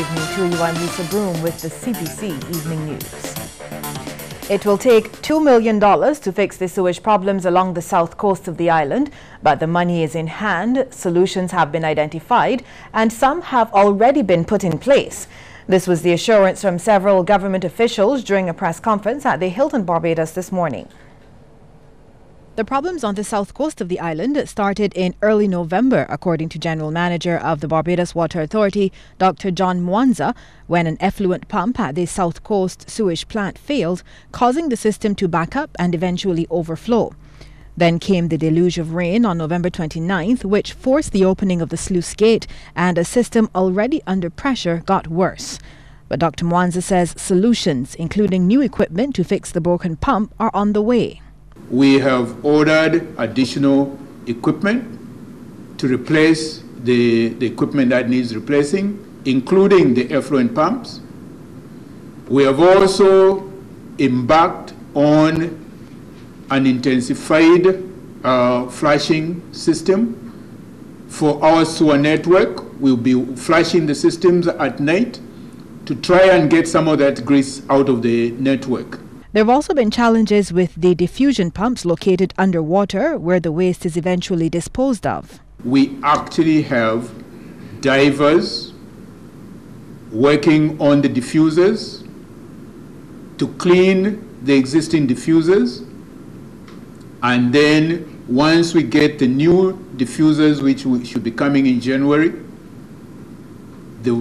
Good evening to you. I'm Lisa Broom with the CBC Evening News. It will take $2 million to fix the sewage problems along the south coast of the island, but the money is in hand, solutions have been identified, and some have already been put in place. This was the assurance from several government officials during a press conference at the Hilton Barbados this morning. The problems on the south coast of the island started in early November, according to General Manager of the Barbados Water Authority, Dr. John Mwanza, when an effluent pump at the south coast sewage plant failed, causing the system to back up and eventually overflow. Then came the deluge of rain on November 29th, which forced the opening of the sluice gate, and a system already under pressure got worse. But Dr. Mwanza says solutions, including new equipment to fix the broken pump, are on the way. We have ordered additional equipment to replace the equipment that needs replacing, including the effluent pumps. We have also embarked on an intensified flushing system for our sewer network. We'll be flushing the systems at night to try and get some of that grease out of the network. There have also been challenges with the diffusion pumps located underwater, where the waste is eventually disposed of. We actually have divers working on the diffusers to clean the existing diffusers, and then once we get the new diffusers, which should be coming in January, the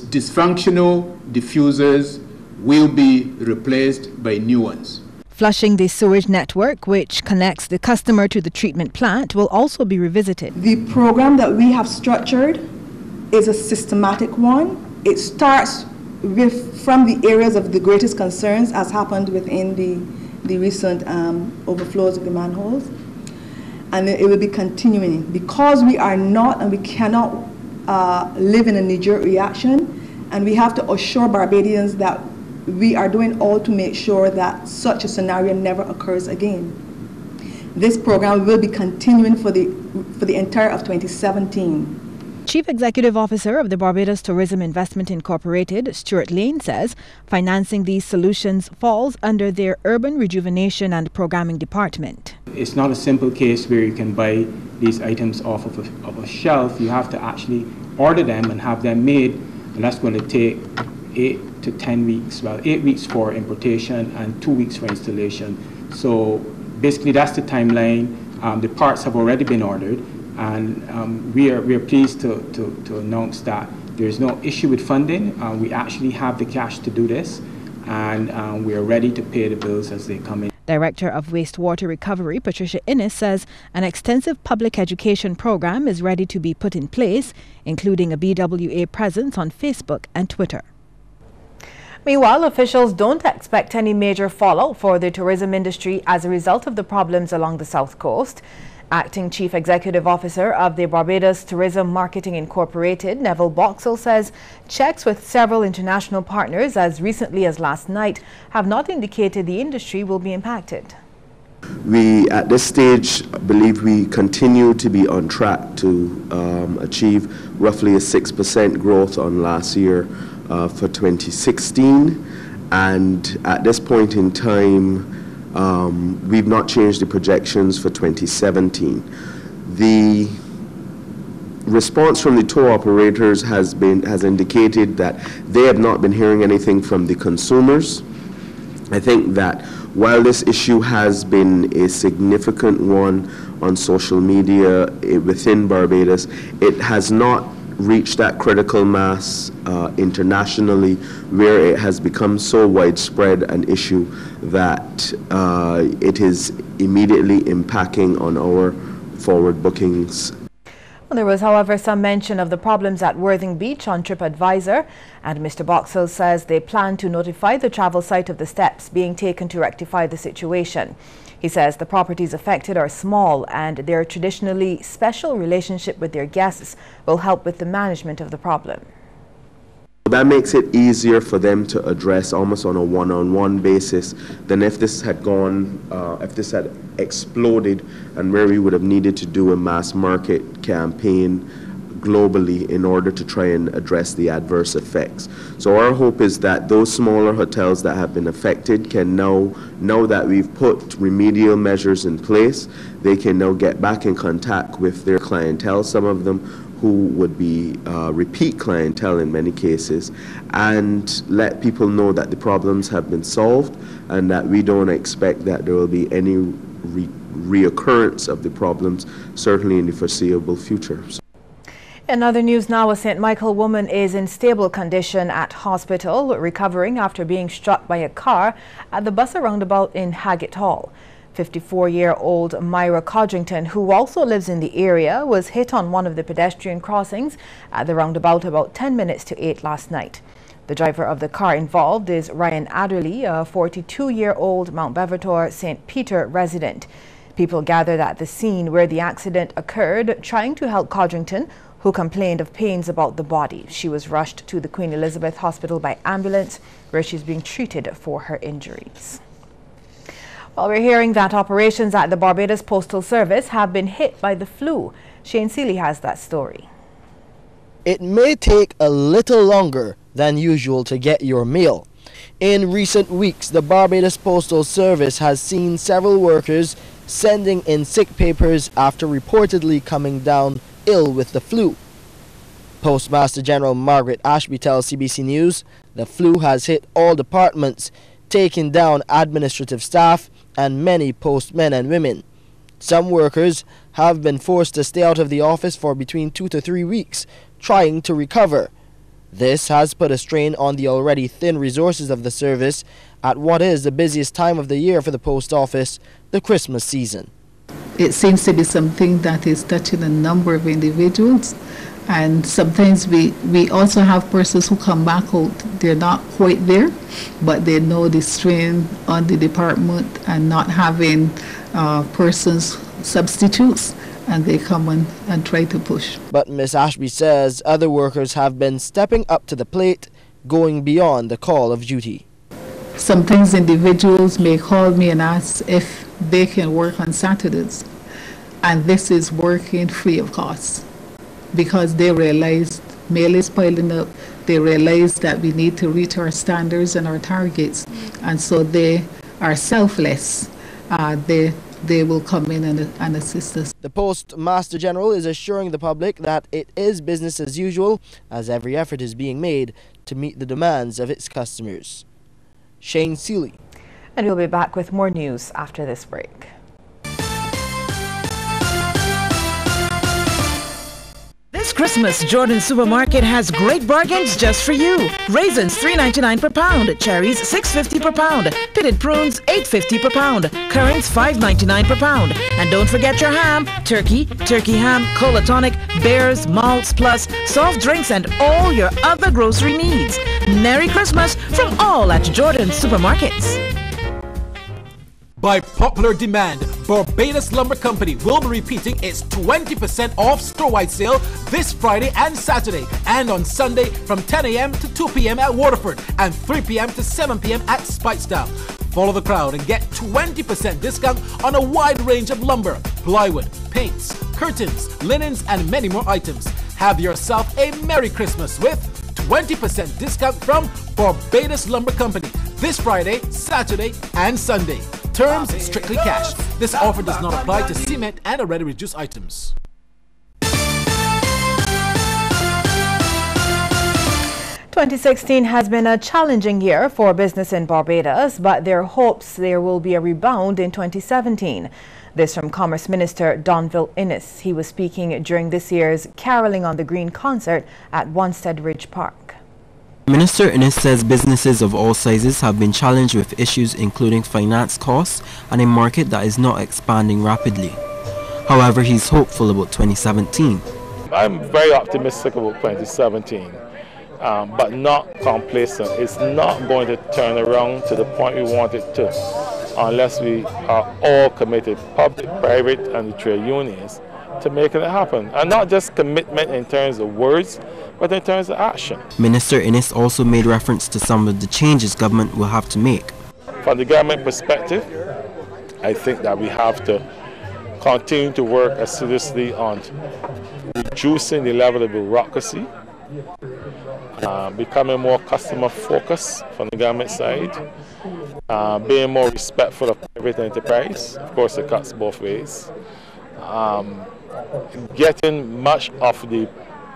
dysfunctional diffusers will be replaced by new ones. Flushing the sewage network, which connects the customer to the treatment plant, will also be revisited. The program that we have structured is a systematic one. It starts from the areas of the greatest concerns, as happened within the recent overflows of the manholes, and it will be continuing, because we are not and we cannot live in a knee-jerk reaction, and we have to assure Barbadians that we are doing all to make sure that such a scenario never occurs again. This program will be continuing for the entire of 2017. Chief Executive Officer of the Barbados Tourism Investment Incorporated, Stuart Lane, says financing these solutions falls under their Urban Rejuvenation and Programming Department. It's not a simple case where you can buy these items off of a shelf. You have to actually order them and have them made, and that's going to take 8 to 10 weeks, well, 8 weeks for importation and 2 weeks for installation. So basically that's the timeline. The parts have already been ordered, and we are pleased to announce that there's no issue with funding. We actually have the cash to do this, and we are ready to pay the bills as they come in. Director of Wastewater Recovery, Patricia Innes, says an extensive public education program is ready to be put in place, including a BWA presence on Facebook and Twitter. Meanwhile, officials don't expect any major fallout for the tourism industry as a result of the problems along the south coast. Acting Chief Executive Officer of the Barbados Tourism Marketing Incorporated, Neville Boxall, says checks with several international partners as recently as last night have not indicated the industry will be impacted. We, at this stage, believe we continue to be on track to achieve roughly a 6% growth on last year for 2016, and at this point in time we've not changed the projections for 2017. The response from the tour operators has indicated that they have not been hearing anything from the consumers. I think that while this issue has been a significant one on social media within Barbados, it has not reached that critical mass internationally where it has become so widespread an issue that it is immediately impacting on our forward bookings. Well, there was, however, some mention of the problems at Worthing Beach on TripAdvisor, and Mr. Boxall says they plan to notify the travel site of the steps being taken to rectify the situation. He says the properties affected are small and their traditionally special relationship with their guests will help with the management of the problem. That makes it easier for them to address almost on a one-on-one basis than if this had gone, if this had exploded and where we would have needed to do a mass market campaign globally in order to try and address the adverse effects. So our hope is that those smaller hotels that have been affected can know that we've put remedial measures in place. They can now get back in contact with their clientele, some of them who would be repeat clientele in many cases, and let people know that the problems have been solved and that we don't expect that there will be any reoccurrence of the problems, certainly in the foreseeable future. In other news now, a St. Michael woman is in stable condition at hospital, recovering after being struck by a car at the Bussa roundabout in Haggett Hall. 54-year-old Myra Codrington, who also lives in the area, was hit on one of the pedestrian crossings at the roundabout about 10 minutes to 8 last night. The driver of the car involved is Ryan Adderley, a 42-year-old Mount Bevertor St. Peter resident. People gathered at the scene where the accident occurred, trying to help Codrington, who complained of pains about the body. She was rushed to the Queen Elizabeth Hospital by ambulance, where she's being treated for her injuries. Well, we're hearing that operations at the Barbados Postal Service have been hit by the flu. Shane Seeley has that story. It may take a little longer than usual to get your mail. In recent weeks, the Barbados Postal Service has seen several workers sending in sick papers after reportedly coming down ill with the flu. Postmaster General Margaret Ashby tells CBC News the flu has hit all departments, taking down administrative staff and many postmen and women. Some workers have been forced to stay out of the office for between 2 to 3 weeks, trying to recover. This has put a strain on the already thin resources of the service at what is the busiest time of the year for the post office, the Christmas season. It seems to be something that is touching a number of individuals, and sometimes we also have persons who come back out. They're not quite there, but they know the strain on the department and not having persons substitutes, and they come and try to push. But Ms. Ashby says other workers have been stepping up to the plate, going beyond the call of duty. Sometimes individuals may call me and ask if they can work on Saturdays, and this is working free of cost because they realize mail is piling up. They realize that we need to reach our standards and our targets, and so they are selfless. They will come in and assist us. The Postmaster General is assuring the public that it is business as usual, as every effort is being made to meet the demands of its customers. Shane Seeley. And we'll be back with more news after this break. This Christmas, Jordan Supermarket has great bargains just for you. Raisins $3.99 per pound, cherries $6.50 per pound, pitted prunes $8.50 per pound, currants $5.99 per pound. And don't forget your ham, turkey ham, cola tonic, beers, malts, plus soft drinks and all your other grocery needs. Merry Christmas from all at Jordan Supermarkets. By popular demand, Barbados Lumber Company will be repeating its 20% off store-wide sale this Friday and Saturday, and on Sunday from 10 a.m. to 2 p.m. at Waterford and 3 p.m. to 7 p.m. at Spitestown. Follow the crowd and get 20% discount on a wide range of lumber, plywood, paints, curtains, linens, and many more items. Have yourself a Merry Christmas with 20% discount from Barbados Lumber Company this Friday, Saturday, and Sunday. Terms strictly cash. This offer does not apply to cement and already reduced items. 2016 has been a challenging year for business in Barbados, but there are hopes there will be a rebound in 2017. This from Commerce Minister Donville Innes. He was speaking during this year's Caroling on the Green concert at Wanstead Ridge Park. Minister Innes says businesses of all sizes have been challenged with issues including finance costs and a market that is not expanding rapidly. However, he's hopeful about 2017. I'm very optimistic about 2017, but not complacent. It's not going to turn around to the point we want it to unless we are all committed, public, private, and the trade unions, to making it happen. And not just commitment in terms of words, but in terms of action. Minister Innes also made reference to some of the changes government will have to make. From the government perspective, I think that we have to continue to work assiduously on reducing the level of bureaucracy, becoming more customer focused from the government side, being more respectful of private enterprise. Of course, it cuts both ways. Getting much of the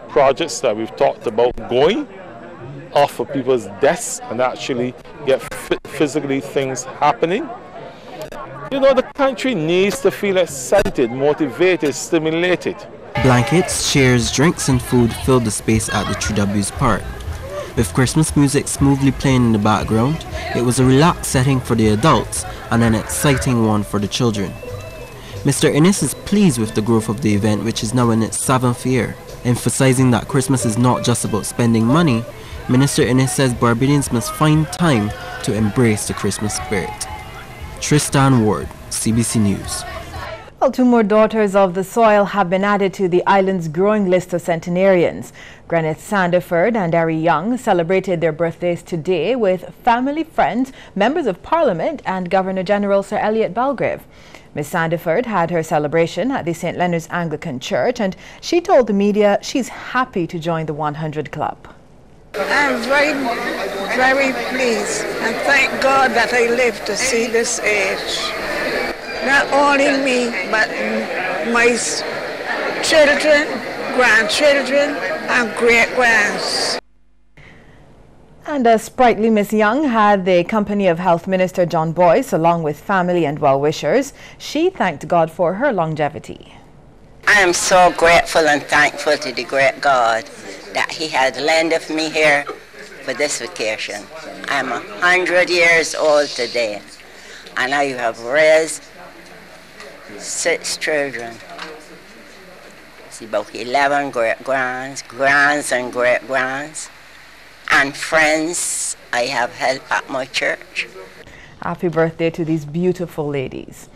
projects that we've talked about going off of people's desks and actually get physically things happening. You know, the country needs to feel excited, motivated, stimulated. Blankets, chairs, drinks and food filled the space at the 3Ws Park. With Christmas music smoothly playing in the background, it was a relaxed setting for the adults and an exciting one for the children. Mr. Innes is pleased with the growth of the event, which is now in its 7th year. Emphasizing that Christmas is not just about spending money, Minister Innes says Barbadians must find time to embrace the Christmas spirit. Tristan Ward, CBC News. Well, 2 more daughters of the soil have been added to the island's growing list of centenarians. Gwyneth Sandiford and Ari Young celebrated their birthdays today with family, friends, members of Parliament and Governor-General Sir Elliot Belgrave. Ms. Sandiford had her celebration at the St. Leonard's Anglican Church, and she told the media she's happy to join the 100 Club. I'm very pleased and thank God that I live to see this age. Not only me, but my children, grandchildren, and great-grands. And a sprightly Miss Young had the company of Health Minister John Boyce along with family and well-wishers. She thanked God for her longevity. I am so grateful and thankful to the great God that He had landed me here for this vacation. I'm 100 years old today, and I have raised 6 children. It's about 11 great-grands, grands and great-grands, and friends I have helped at my church. Happy birthday to these beautiful ladies.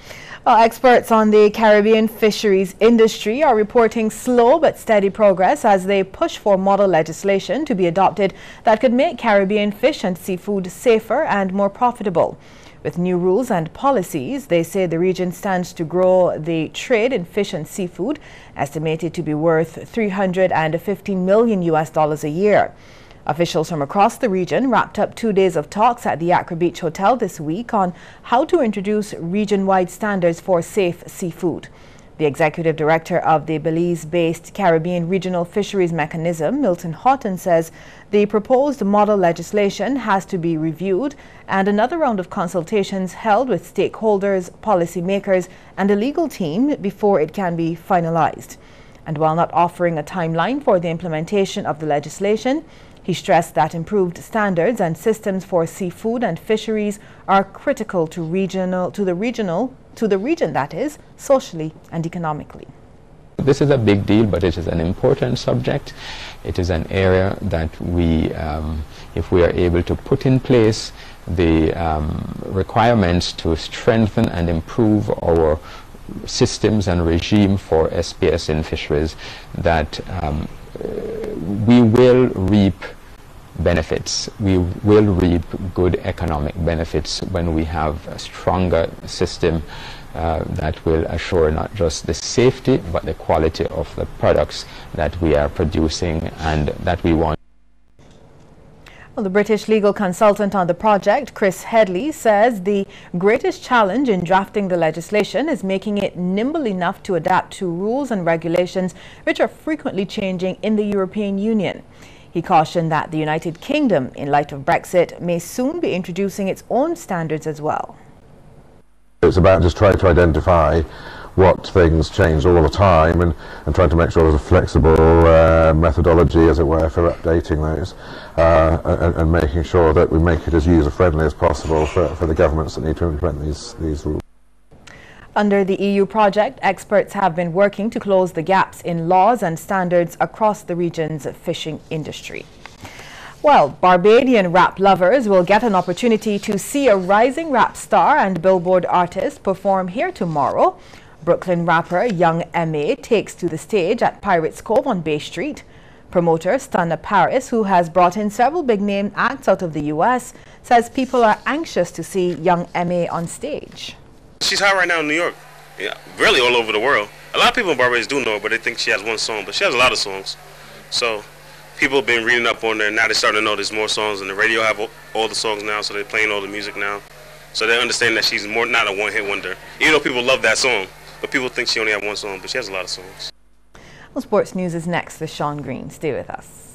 Well, experts on the Caribbean fisheries industry are reporting slow but steady progress as they push for model legislation to be adopted that could make Caribbean fish and seafood safer and more profitable. With new rules and policies, they say the region stands to grow the trade in fish and seafood, estimated to be worth $315 million a year. Officials from across the region wrapped up 2 days of talks at the Accra Beach Hotel this week on how to introduce region-wide standards for safe seafood. The executive director of the Belize-based Caribbean Regional Fisheries Mechanism, Milton Houghton, says the proposed model legislation has to be reviewed and another round of consultations held with stakeholders, policymakers and a legal team before it can be finalized. And while not offering a timeline for the implementation of the legislation, he stressed that improved standards and systems for seafood and fisheries are critical to the region, that is, socially and economically. This is a big deal, but it is an important subject. It is an area that we, if we are able to put in place the requirements to strengthen and improve our systems and regime for SPS in fisheries, that we will reap benefits. We will reap good economic benefits when we have a stronger system that will assure not just the safety but the quality of the products that we are producing and that we want. Well, the British legal consultant on the project, Chris Headley, says the greatest challenge in drafting the legislation is making it nimble enough to adapt to rules and regulations which are frequently changing in the European Union. He cautioned that the United Kingdom, in light of Brexit, may soon be introducing its own standards as well. It's about just trying to identify what things change all the time and trying to make sure there's a flexible methodology, as it were, for updating those and making sure that we make it as user-friendly as possible for the governments that need to implement these rules. Under the EU project, experts have been working to close the gaps in laws and standards across the region's fishing industry. Well, Barbadian rap lovers will get an opportunity to see a rising rap star and Billboard artist perform here tomorrow. Brooklyn rapper Young M.A. takes to the stage at Pirates Cove on Bay Street. Promoter Stunna Paris, who has brought in several big-name acts out of the U.S., says people are anxious to see Young M.A. on stage. She's hot right now in New York, yeah, really all over the world. A lot of people in Barbados do know her, but they think she has one song, but she has a lot of songs. So people have been reading up on her, and now they're starting to know there's more songs, and the radio have all the songs now, so they're playing all the music now. So they understand that she's not a one-hit wonder. Even though people love that song, but people think she only has one song, but she has a lot of songs. Well, sports news is next with Sean Green. Stay with us.